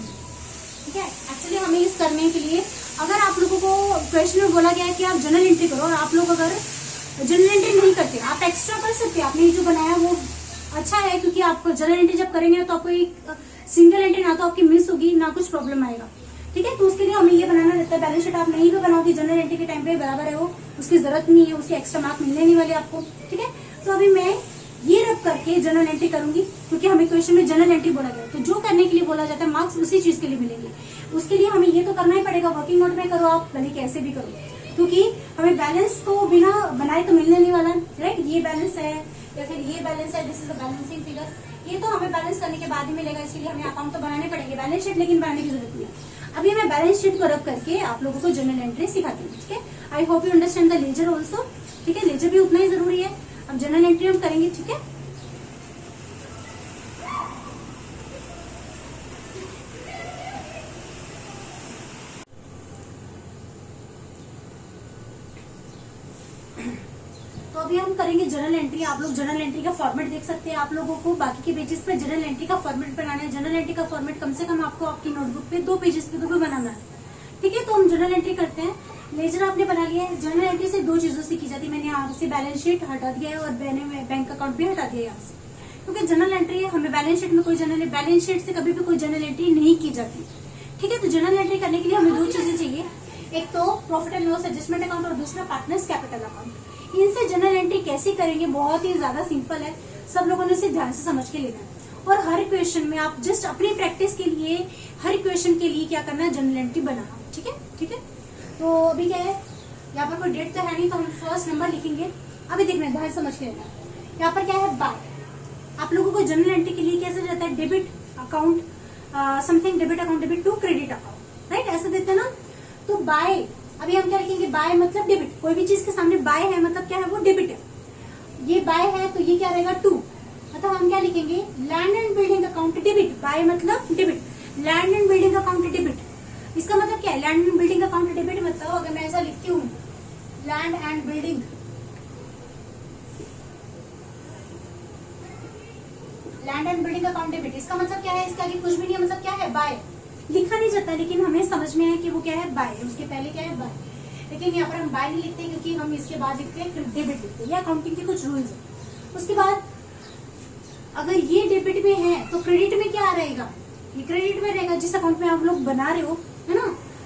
Speaker 1: ठीक है, एक्चुअली हमें इस करने के लिए अगर आप लोगों को क्वेश्चन में बोला गया है कि आप जर्नल एंट्री करो और आप लोग अगर जर्नल एंट्री नहीं करते, आप एक्स्ट्रा कर सकते हैं। आपने जो बनाया वो अच्छा है क्योंकि आप जर्नल एंट्री जब करेंगे तो आपको एक सिंगल एंट्री ना तो आपकी मिस होगी ना कुछ प्रॉब्लम आएगा। ठीक है। तो उसके लिए हमें ये बनाना रहता है। बैलेंस शीट आप नहीं भी बनाओगे जनरल एंट्री के टाइम पे बराबर है वो, उसकी जरूरत नहीं है, उसके एक्स्ट्रा मार्क मिलने नहीं वाले आपको। ठीक है, तो अभी मैं ये रब करके जनरल एंट्री करूंगी, क्योंकि हमें क्वेश्चन में जनरल एंट्री बोला गया, तो जो करने के लिए बोला जाता है मार्क्स उसी चीज के लिए मिलेंगे। उसके लिए हमें ये तो करना ही पड़ेगा, वर्किंग नोट में करो आप, भले कैसे भी करो, क्योंकि हमें बैलेंस को बिना बनाए तो मिलने नहीं वाला, राइट। ये बैलेंस है या फिर ये बैलेंस है, this is a balancing figure, ये तो हमें बैलेंस करने के बाद ही मिलेगा, इसलिए हमें अकाउंट तो बनाने पड़ेंगे, बैलेंस शीट लेकिन बनाने की जरूरत नहीं है। अभी मैं बैलेंस शीट को रब करके आप लोगों को जनरल एंट्री सिखाती हूँ। ठीक है, I hope you understand the ledger also. ठीक है, लेजर भी उतना ही जरूरी है। अब जनरल एंट्री हम करेंगे। ठीक है, तो अभी हम करेंगे जनरल एंट्री। आप लोग जनरल एंट्री का फॉर्मेट देख सकते हैं। आप लोगों को बाकी के पेजेस पे जनरल एंट्री का फॉर्मेट बनाना है। जनरल एंट्री का फॉर्मेट कम से कम आपको आपकी नोटबुक पे 2 पेजेस पे तो भी बनाना है। ठीक है, तो हम जनरल एंट्री करते हैं। लेजर आपने बना लिया है। जनरल एंट्री से 2 चीजों से की जाती है। मैंने यहाँ से बैलेंस शीट हटा दिया है और मैंने बैंक अकाउंट भी हटा दिया यहाँ से, क्योंकि जनरल एंट्री हमें बैलेंस शीट में कोई बैलेंस शीट से कभी भी कोई जनरल एंट्री नहीं की जाती। ठीक है, तो जनरल एंट्री करने के लिए हमें 2 चीजें चाहिए, एक तो profit and loss adjustment account और दूसरा पार्टनर्स कैपिटल अकाउंट। इनसे जनरल एंट्री कैसे करेंगे, बहुत ही ज्यादा सिंपल है, सब लोगों ने इसे ध्यान से समझ के लेना है। और हर क्वेश्चन में आप जस्ट अपनी प्रैक्टिस के लिए हर क्वेश्चन के लिए क्या करना है, जनरल एंट्री बनाना। ठीक है, ठीक है। तो अभी क्या है, यहाँ पर कोई डेट तो है नहीं, तो हम फर्स्ट नंबर लिखेंगे। अभी देखना, ध्यान से समझ के लेना। यहाँ पर क्या है, बाय। आप लोगों को जनरल एंट्री के लिए कैसे रहता है, debit account something, debit account debit to credit account, right, ऐसा देते हैं ना। तो बाय, अभी हम क्या लिखेंगे, बाय मतलब डेबिट। कोई भी चीज के सामने बाय है मतलब क्या है, वो डेबिट है। ये बाय है तो ये क्या रहेगा, टू, मतलब हम क्या लिखेंगे, land and building account debit. By मतलब debit, land and building account debit. इसका मतलब क्या है, land and building account debit मतलब अगर मैं ऐसा लिखती हूँ, land and building, land and building account debit, इसका मतलब क्या है, इसका आगे कुछ भी नहीं है, मतलब क्या है, बाय। लिखा नहीं जाता, लेकिन हमें समझ में है कि वो क्या है, बाय। उसके पहले क्या है, बाय। लेकिन यहाँ पर हम बाय नहीं लिखते, क्योंकि हम इसके बाद लिखते हैं डेबिट लिखते हैं। ये अकाउंटिंग के कुछ रूल्स है। उसके बाद अगर ये डेबिट में है तो क्रेडिट में क्या रहेगा, ये क्रेडिट में रहेगा जिस अकाउंट में आप लोग बना रहे हो, है ना।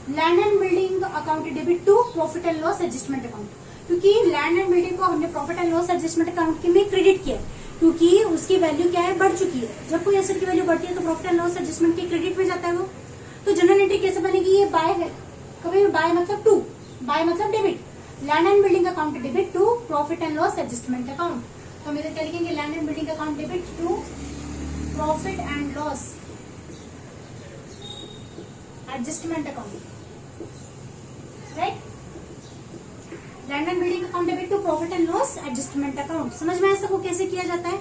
Speaker 1: Land and building account debit to profit and loss adjustment account, क्योंकि लैंड एंड बिल्डिंग को हमने profit and loss adjustment account के में क्रेडिट किया है, क्योंकि उसकी वैल्यू क्या है, बढ़ चुकी है। जब कोई एसेट की वैल्यू बढ़ती है तो प्रॉफिट एंड लॉस एडजस्टमेंट के क्रेडिट में जाता है वो। तो जनरल एंट्री कैसे बनेगी, ये बाय है, कभी बाय मतलब टू, बाय मतलब debit, land and building account debit to profit and loss adjustment account. तो हम इधर क्या लिखेंगे, land and building account debit to profit and loss adjustment account, right. Land and building account debit to profit and loss adjustment account. समझ में आया सबको कैसे किया जाता है।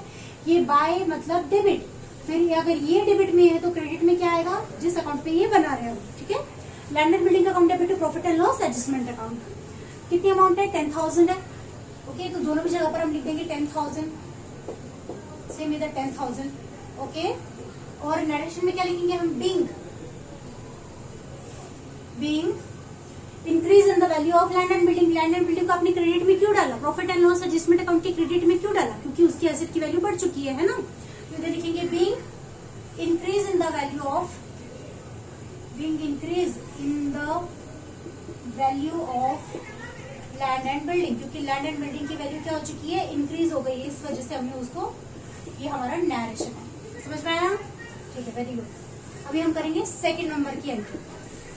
Speaker 1: ये बाय मतलब डेबिट, फिर अगर ये डेबिट में है तो क्रेडिट में क्या आएगा, जिस अकाउंट पे ये बना रहे हो। ठीक है, land and building account debit to profit and loss adjustment account. कितनी अमाउंट है, 10,000 है। ओके, तो दोनों भी जगह पर हम लिख देंगे 10,000, सेम इधर 10,000। ओके, और नरेशन में क्या लिखेंगे हम, being increase in the value of land and building. Land and building को अपने क्रेडिट में क्यों डाला, profit and loss adjustment account के क्रेडिट में क्यों डाला, क्योंकि उसकी एसेट की वैल्यू बढ़ चुकी है ना। तो इधर लिखेंगे being increase in the value of, being increase in the value of land and building, क्योंकि लैंड एंड बिल्डिंग की वैल्यू क्या हो चुकी है, इंक्रीज हो गई है, इस वजह से हमने उसको, ये हमारा नरेशन है। समझ में आया, ठीक है, वेरी गुड। अभी हम करेंगे सेकंड नंबर की एंट्री।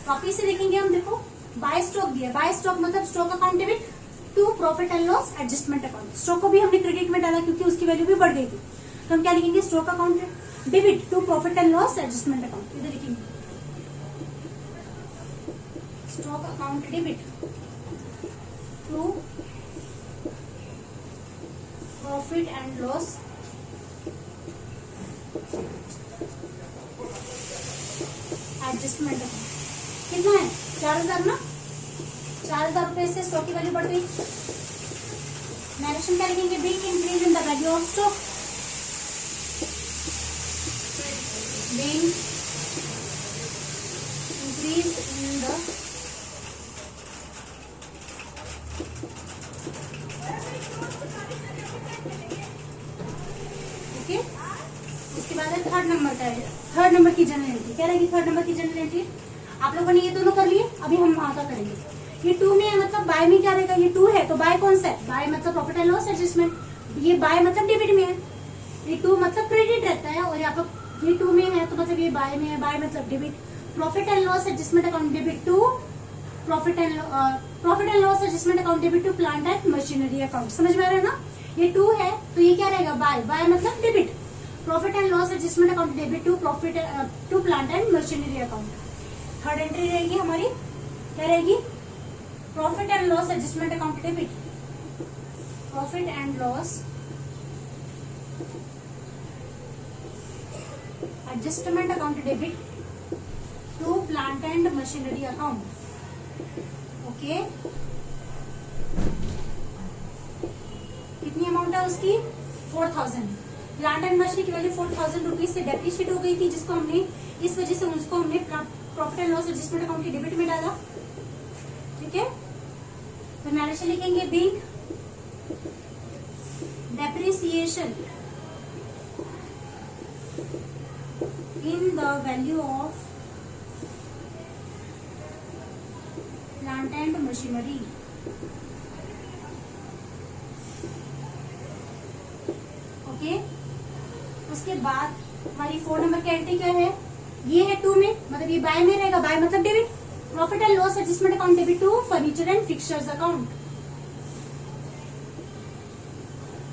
Speaker 1: वापिस से देखेंगे हम, देखो बाय स्टॉक दिया, बाय स्टॉक मतलब stock account debit to profit and loss adjustment account. Stock को भी हमने क्रेडिट में डाला क्योंकि उसकी वैल्यू भी बढ़ गई थी, तो हम क्या लिखेंगे, stock account debit to profit and loss adjustment account. इधर लिखेंगे stock account debit to profit and loss adjustment account. कितना है, 4,000 ना, 4,000 रुपए से स्टॉक की वैल्यू बढ़ गई। नरेशन क्या लिखेंगे, being increase in the value of stock, being increase in the okay. उसके बाद है थर्ड नंबर का, थर्ड नंबर की जनरल एंट्री। क्या रहेगी थर्ड नंबर की जनरल एंट्री, आप लोगों ने ये दोनों कर लिए, अभी हम वहां का करेंगे। ये 2 में है मतलब बाय में क्या रहेगा, ये 2 है तो बाय कौन सा है, बाय मतलब प्रॉफिट एंड लॉस एडजस्टमेंट, ये बाय मतलब डेबिट में है, ये 2 मतलब क्रेडिट रहता है, और यहाँ पर ये 2 में है तो मतलब ये बाय में है, बाय मतलब debit. Profit and loss adjustment account debit to profit and loss adjustment account debit to plant and machinery account. समझ में आ रहा है ना, ये 2 है तो ये क्या रहेगा, बाय, बाय मतलब debit. Profit and loss adjustment account debit to to plant and machinery account. Third entry रहेगी हमारी, क्या रहेगी, profit and loss adjustment account debit, profit and loss adjustment account debit to plant and machinery account. Okay, कितनी अमाउंट है उसकी, 4000। प्लांट एंड मशीनरी की वैल्यू 4000 रुपीज से डेप्रिशिएट हो गई थी, जिसको हमने इस वजह से उसको हमने profit and loss adjustment account के डेबिट में डाला। ठीक है, तो नरेशन लिखेंगे being depreciation in the value of plant and machinery. Okay, उसके बाद हमारी 4 नंबर की एंट्री क्या है, ये है 2 में मतलब ये बाय में रहेगा, बाय मतलब debit. Profit and loss adjustment account debit to furniture and fixtures account,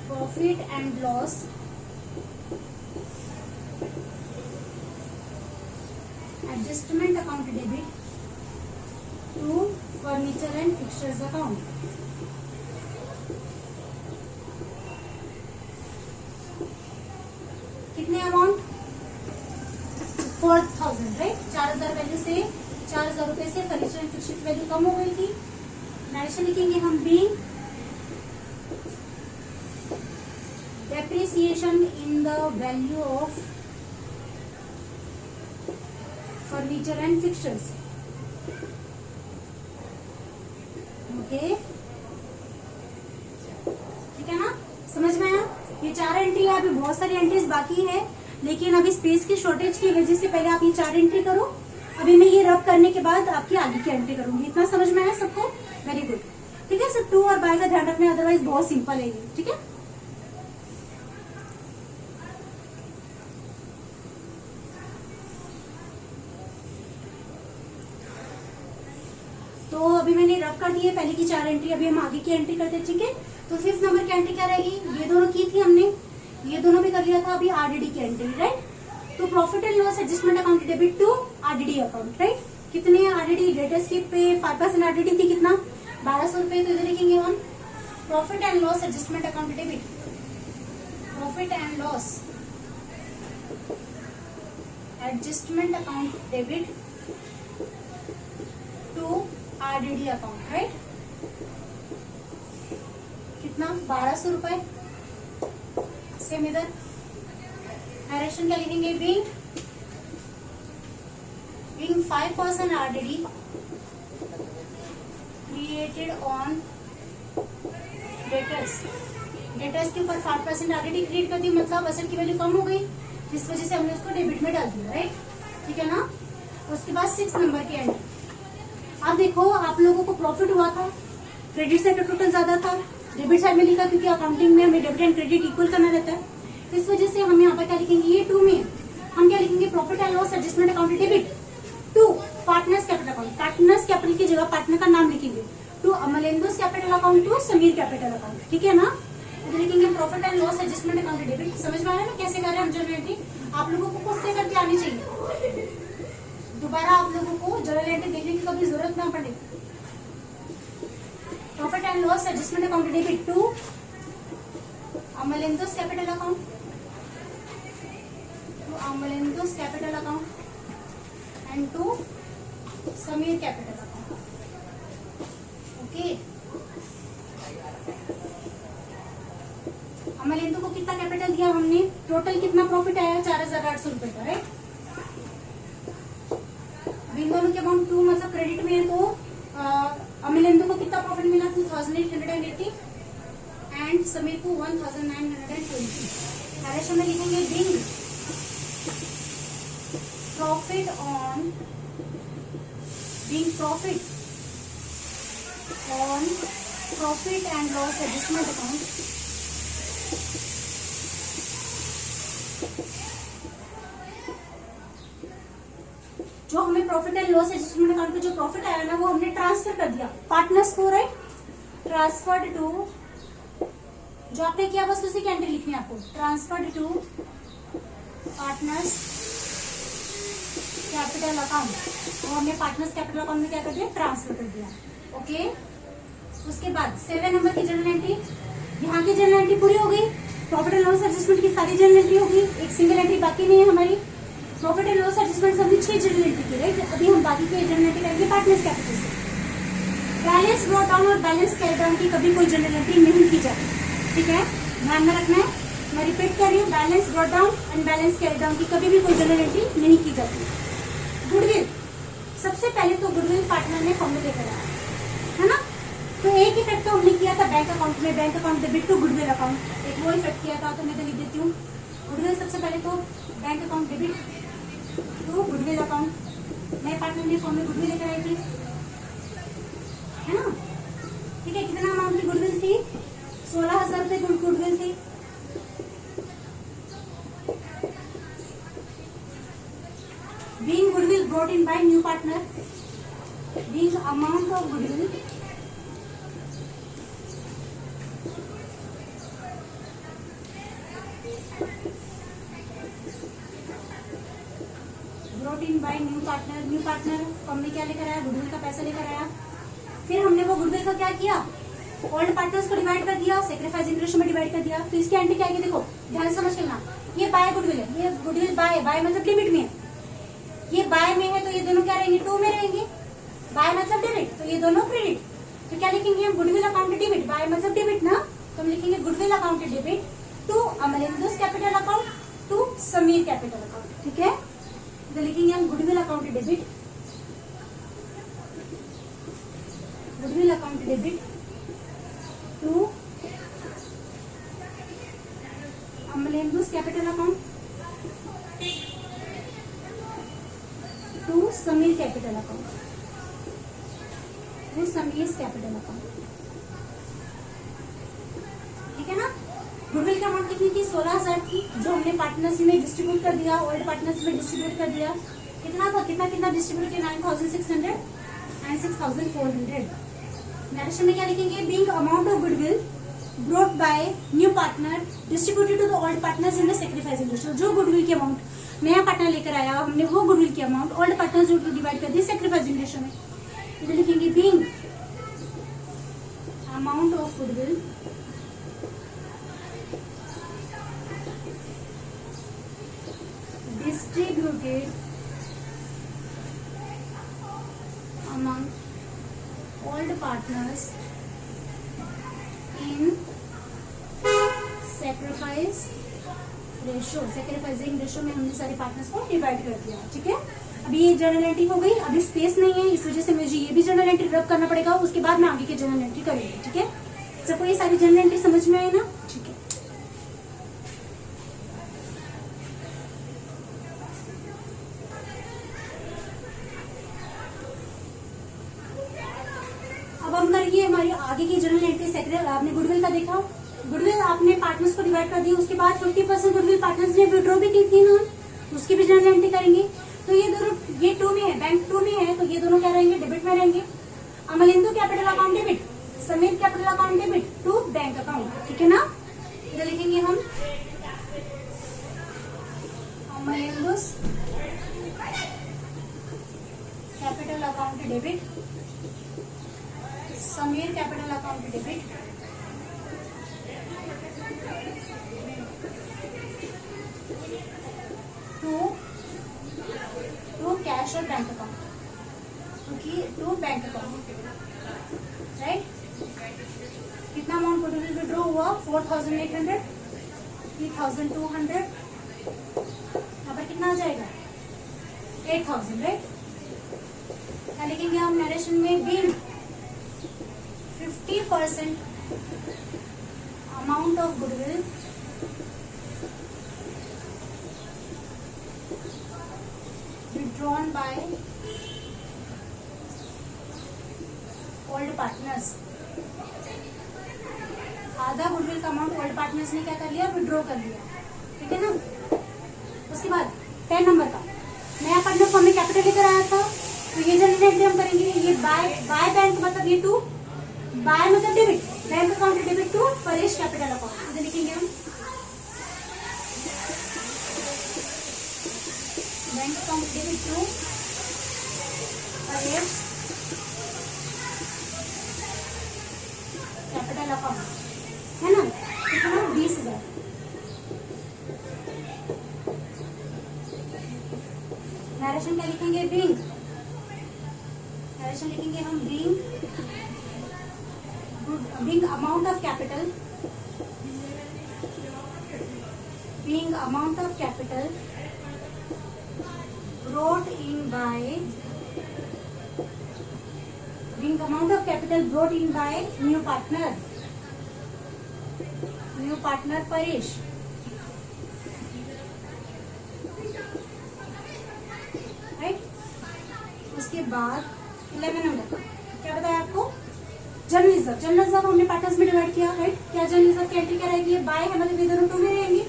Speaker 1: profit and loss adjustment account debit to furniture and fixtures account. कितने अमाउंट, 4000, राइट। 4000 वैल्यू से 4000 रुपए से फर्नीचर एंड फिक्सचर की वैल्यू कम हो गई थी। नरेशन लिखेंगे हम being depreciation in the value of furniture and fixtures. Okay, ठीक है ना, समझ में आया। ये 4 एंट्री है, अभी बहुत सारी एंट्रीज बाकी है, लेकिन अभी स्पेस की शॉर्टेज की वजह से पहले आप ये 4 एंट्री करो। अभी मैं ये रब करने के बाद आपकी आगे की एंट्री करूंगी। इतना समझ में आया सबको, वेरी गुड। ठीक है, सिर्फ 2 और बाय का ध्यान रखना, अदरवाइज बहुत सिंपल है ये। ठीक है, तो अभी मैंने रब कर दी है पहले की 4 एंट्री, अभी हम आगे की एंट्री करते हैं। ठीक है, तो 5th नंबर की एंट्री क्या रहेगी, ये दोनों की थी हमने, ये दोनों भी कर लिया था। अभी आरडीडी की एंट्री, राइट। तो profit and loss adjustment account debit to RDD account, right. कितने आरडीडी, लेटेस्ट की पे 5% आरडीडी थी, कितना, 1200 रुपए। तो इधर लिखेंगे हम profit and loss adjustment account debit, profit and loss adjustment account debit to RDD account, right. कितना, 1200 रुपए। सेम इधर डायरेक्शन क्या लिखेंगे, being 5% RDD created on debtors. Debtors के ऊपर 5% आरडीडी क्रिएट कर दी, मतलब असेट की वैल्यू कम हो गई, जिस वजह से हमने उसको डेबिट में डाल दिया, राइट। ठीक है ना। उसके बाद 6 नंबर की एंट्री। अब देखो, आप लोगों को प्रॉफिट हुआ था, क्रेडिट साइड का टोटल ज्यादा था, डेबिट साइड में लिखा, क्योंकि अकाउंटिंग में हमें डेबिट एंड क्रेडिट इक्वल करना रहता है। इस वजह से हम यहाँ पर क्या लिखेंगे, ये 2 में हम क्या लिखेंगे, profit and loss adjustment account debit to partners capital account. Partners capital की जगह पार्टनर का नाम लिखेंगे, to Amalendu's capital account to Sameer capital account. ठीक है ना, इधर लिखेंगे profit and loss adjustment account debit. समझ में आ रहा है ना कैसे कर रहे हैं हम जर्नल एंट्री। आप लोगों को खुद से करके आनी चाहिए, दोबारा आप लोगों को जर्नल एंट्री देखने की कभी जरूरत ना पड़े। Profit and loss adjustment account debit to Amalendu's capital account, to Amalendu's capital account and to Sameer capital account. Okay, Amalendu को कितना कैपिटल दिया हमने, टोटल कितना प्रॉफिट आया, 4800 रुपए का, राइट। इन दोनों के अमाउंट 2 मतलब क्रेडिट में है, तो अमलेंदु को कितना प्रॉफिट मिला, 2880 एंड समीर को 1920। डायरेक्शन में लिखेंगे being profit on being profit on profit and loss adjustment account जो हमें profit and loss adjustment account पे जो प्रॉफिट आया ना वो हमने ट्रांसफर कर दिया पार्टनर्स को, राइट, ट्रांसफर्ड टू, जो आपने किया बस उसी की एंट्री लिखनी है आपको, transferred to partners capital account, तो हमने पार्टनर्स कैपिटल अकाउंट में क्या कर दिया, ट्रांसफर कर दिया। ओके, उसके बाद 7 नंबर की जर्नल एंट्री, यहाँ की जर्नल एंट्री पूरी हो गई, प्रॉफिट एंड लॉस एडजस्टमेंट की सारी जर्नल एंट्री होगी, एक सिंगल एंट्री बाकी नहीं है हमारी। प्रॉफिट एंड लॉस एडजस्टमेंट हमने 6 जर्नल एंट्री की, राइट। अभी हम बाकी के जर्नल एंट्री करेंगे पार्टनर्स कैपिटल से। बैलेंस ब्रॉट डाउन और बैलेंस कैरी डाउन की कभी कोई जर्नल एंट्री नहीं की जाती, ठीक है, ध्यान में रखना है। मैं रिपीट कर रही हूँ, balance brought down and balance carry down की कभी भी कोई जर्नल एंट्री नहीं की जाती। गुडविल, सबसे पहले तो गुडविल पार्टनर ने फॉर्म में लेकर आया है ना, तो एक इफेक्ट तो हमने किया था बैंक अकाउंट में, bank account debit to goodwill account, एक वो इफेक्ट किया था, तो मैं तो लिख देती हूँ गुडविल। सबसे पहले तो bank account debit to goodwill account, नए पार्टनर ने फॉर्म में गुडविल लेकर आई थी, है ना, ठीक है। कितना अमाउंट की गुडविल थी, 16,000 रुपए गुडविल थी। Being goodwill brought in by new partner, being amount of goodwill brought in by new partner, new partner form में क्या लेकर आया, गुडविल का पैसा लेकर आया। फिर हमने वो गुडविल का क्या किया, ओल्ड पार्टनर्स को डिवाइड कर दिया, सेक्रीफाइसिंग रेशियो में डिवाइड कर दिया। तो इसकी एंट्री क्या आएगी, देखो ध्यान समझ के लेना, ये बाय गुडविल है, ये गुडविल बाय, बाय मतलब लिमिट में है, ये बाय में है, तो ये दोनों क्या रहेंगे, टू में रहेंगे, बाय मतलब डेबिट, तो ये दोनों क्रेडिट, तो क्या लिखेंगे हम, गुडविल अकाउंट डेबिट, बाय मतलब डेबिट ना, तो हम लिखेंगे goodwill account debit to Amarindu's capital account to Sameer capital account, ठीक है। तो लिखेंगे हम goodwill account debit, goodwill account debit to Amarindu's capital account to Sameer capital account, to Sameer capital account, ठीक है ना। गुडविल का अमाउंट कितनी थी, 16,000 की, जो हमने पार्टनर्स में डिस्ट्रीब्यूट कर दिया, ओल्ड पार्टनर्स में डिस्ट्रीब्यूट कर दिया। कितना था, कितना कितना डिस्ट्रीब्यूट किया, 9,600 एंड 6,400। नरेशन में क्या लिखेंगे, being amount of goodwill brought by new partner distributed to the old partners in the sacrificing ratio, जो गुडविल की अमाउंट नया पार्टनर लेकर आया, हमने वो गुडविल की अमाउंट ओल्ड पार्टनर्स को डिवाइड कर दी सैक्रिफाइसिंग रेशियो में। इधर लिखेंगे being amount of goodwill distributed among old partners in sacrifice ratio, sacrificing ratio में हमने सारे पार्टनर्स को डिवाइड कर दिया, ठीक है। अभी ये जर्नल एंट्री हो गई, अभी स्पेस नहीं है, इस वजह से मुझे ये भी जर्नल एंट्री रब करना पड़ेगा, उसके बाद मैं आगे के जर्नल एंट्री करूंगी, ठीक है। सबको ये सारी जर्नल एंट्री समझ में आई ना, ठीक है। अब हम करेंगे हमारी आगे की जर्नल एंट्री। आपने गुडविल का देखा, गुडविल आपने पार्टनर्स को डिवाइड कर दी, उसके बाद 50% गुडविल पार्टनर्स ने विड्रॉ भी की थी ना, उसकी भी जर्नल एंट्री करेंगे। तो ये दोनों, ये 2 में है, बैंक 2 में है, तो ये दोनों क्या रहेंगे, डेबिट में रहेंगे। Amalendu capital account debit, Sameer capital account debit to bank account, ठीक है ना। इधर लिखेंगे हम Amalendu's capital account debit, Sameer capital account debit to cash और bank account, to bank account, right. कितना अमाउंट गुडविल विड्रॉ हुआ, 4,800, 3,200, यहाँ पर कितना आ जाएगा, 8,000, राइट। क्या लिखेंगे हम नरेशन में, being 50% amount of goodwill withdrawn by old partners, आधा गुडविल का अमाउंट ओल्ड पार्टनर्स ने क्या कर लिया, विड्रॉ कर लिया, ठीक है ना। उसके बाद 10 नंबर का नया पार्टनर फॉर्म में कैपिटल लेकर आया था, तो ये जनरल एंट्री हम करेंगे। ये बाय बैंक मतलब ये टू बाय मतलब debit, bank account debit to Paresh capital account, इधर लिखेंगे हम bank account debit to Paresh capital account, है ना। कितना, 20,000। नरेशन क्या लिखेंगे, बिंग, नरेशन लिखेंगे हम Bing amount of capital, Bing amount of capital brought in by, being amount of capital brought in by new partner Paresh, right. उसके बाद 11 नंबर क्या बताया आपको, जनरल रिजर्व हमने पार्टनर्स में डिवाइड किया, राइट। क्या जनरल रिजर्व की एंट्री क्या रहेगी, बाय है मतलब ये दोनों टू में रहेंगी।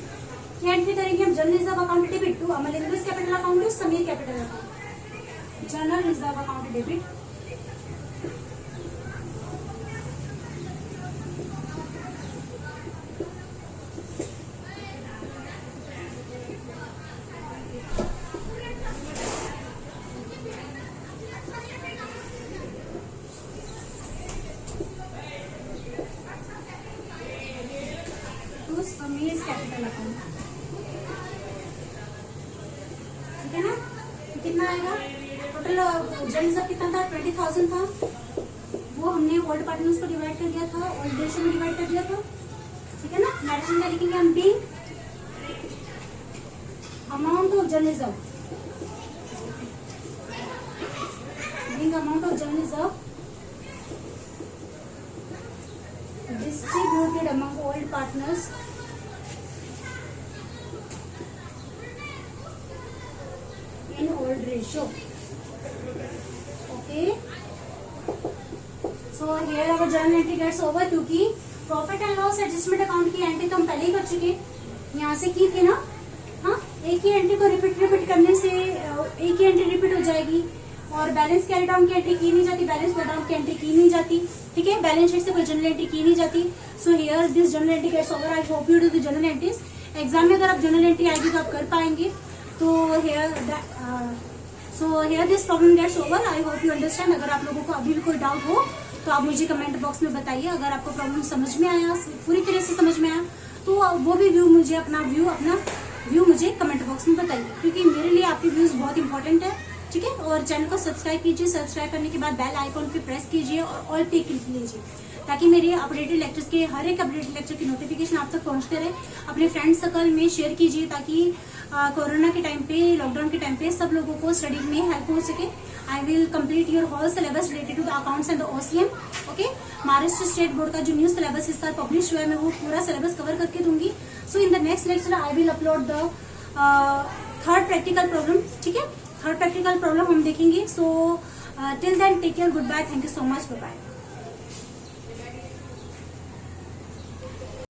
Speaker 1: क्या एंट्री करेंगे हम, general reserve account debit to Amalinder's capital account to Sameer capital account, general reserve account debit to Sameer capital account, ठीक है ना। तो कितना आएगा टोटल, जनरल रिजर्व कितना था, 20,000 था, वो हमने ओल्ड पार्टनर्स को डिवाइड कर दिया था, ओल्ड रेशियो में डिवाइड कर दिया था, ठीक है ना। नरेशन क्या लिखेंगे हम, Bing amount of general reserve, Bing amount of general reserve distributed among old partners in old ratio, okay, so here our journal entry gets over, क्योंकि profit and loss adjustment account की एंट्री तो हम पहले ही कर चुके, यहाँ से की थी ना, हाँ। एक ही एंट्री को रिपीट करने से एक ही एंट्री रिपीट हो जाएगी, और बैलेंस कैरी डाउन की एंट्री की नहीं जाती, बैलेंस पुट डाउन की एंट्री की नहीं जाती, ठीक है। बैलेंस शीट से कोई जनरल एंट्री की नहीं जाती। So here this journal entry gets over, I hope you do the journal entries. Exam में अगर आप जनरल एंट्री आएगी तो आप कर पाएंगे। तो here this problem gets over, I hope you understand. अगर आप लोगों को अभी भी कोई डाउट हो तो आप मुझे कमेंट बॉक्स में बताइए। अगर आपको प्रॉब्लम समझ में आया, पूरी तरह से समझ में आया, तो वो भी व्यू मुझे अपना व्यू मुझे कमेंट बॉक्स में बताइए, क्योंकि मेरे लिए आपके व्यूज बहुत इंपॉर्टेंट है, ठीक है। और चैनल को सब्सक्राइब कीजिए, सब्सक्राइब करने के बाद बेल आइकॉन पे प्रेस कीजिए और ऑल पे क्लिक कीजिए, ताकि मेरे अपडेटेड लेक्चर्स के हर एक अपडेटेड लेक्चर की नोटिफिकेशन आप तक पहुंचते रहे। अपने फ्रेंड सर्कल में शेयर कीजिए, ताकि कोरोना के टाइम पे, लॉकडाउन के टाइम पे सब लोगों को स्टडी में हेल्प हो सके। I will complete your whole syllabus related to the accounts and the OCM, okay. Maharashtra state board का जो न्यू सिलेबस इस साल पब्लिश हुआ है, मैं वो पूरा सिलेबस कवर करके दूंगी। So in the next lecture I will upload the third practical problem, ठीक है। थर्ड प्रैक्टिकल प्रॉब्लम हम देखेंगे। So till then take care, goodbye, thank you so much, bye bye.